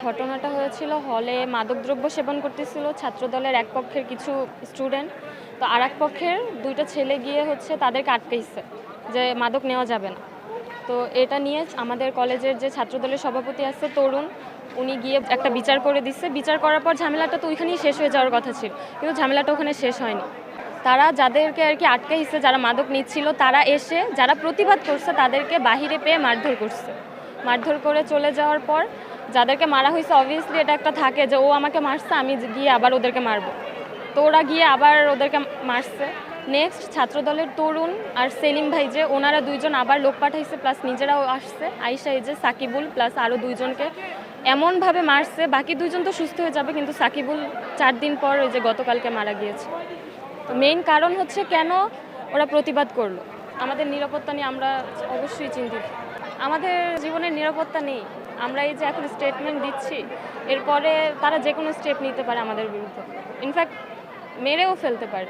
ঘটনাটা হয়েছিল হলে মাদকদ্রব্য সেবন করতেছিল ছাত্রদলের এক পক্ষের কিছু স্টুডেন্ট। তো আরেক পক্ষের ২টা ছেলে গিয়ে তাদেরকে আটকাইছে যে মাদক নেওয়া যাবে না। তো এটা নিয়ে আমাদের কলেজের যে ছাত্রদলের সভাপতি আছে তরুণ, উনি গিয়ে একটা বিচার করে দিচ্ছে। বিচার করার পর ঝামেলাটা তো ওইখানেই শেষ হয়ে যাওয়ার কথা ছিল, কিন্তু ঝামেলাটা ওখানে শেষ হয়নি। তারা যাদেরকে আর কি আটকাইছে, যারা মাদক নিচ্ছিল, তারা এসে যারা প্রতিবাদ করছে তাদেরকে বাহিরে পেয়ে মারধর করছে। মারধর করে চলে যাওয়ার পর যাদেরকে মারা হয়েছে, অবভিয়াসলি এটা একটা থাকে যে ও আমাকে মারছে, আমি গিয়ে আবার ওদেরকে মারবো। তো ওরা গিয়ে আবার ওদেরকে মারছে। নেক্সট ছাত্রদলের তরুণ আর সেলিম ভাই, যে ওনারা দুইজন আবার লোক পাঠাইছে, প্লাস নিজেরাও আসছে। আইসা এই যে সাকিবুল প্লাস আরও দুইজনকে এমনভাবে মারছে, বাকি দুইজন তো সুস্থ হয়ে যাবে, কিন্তু সাকিবুল 4 দিন পর ওই যে গতকালকে মারা গিয়েছে। তো মেইন কারণ কেন ওরা প্রতিবাদ করলো। আমাদের নিরাপত্তা নিয়ে আমরা অবশ্যই চিন্তিত। আমাদের জীবনের নিরাপত্তা নেই। আমরা এই যে এখন স্টেটমেন্ট দিচ্ছি, এরপরে তারা যে কোনো স্টেপ নিতে পারে আমাদের বিরুদ্ধে, ইনফ্যাক্ট মেরেও ফেলতে পারে।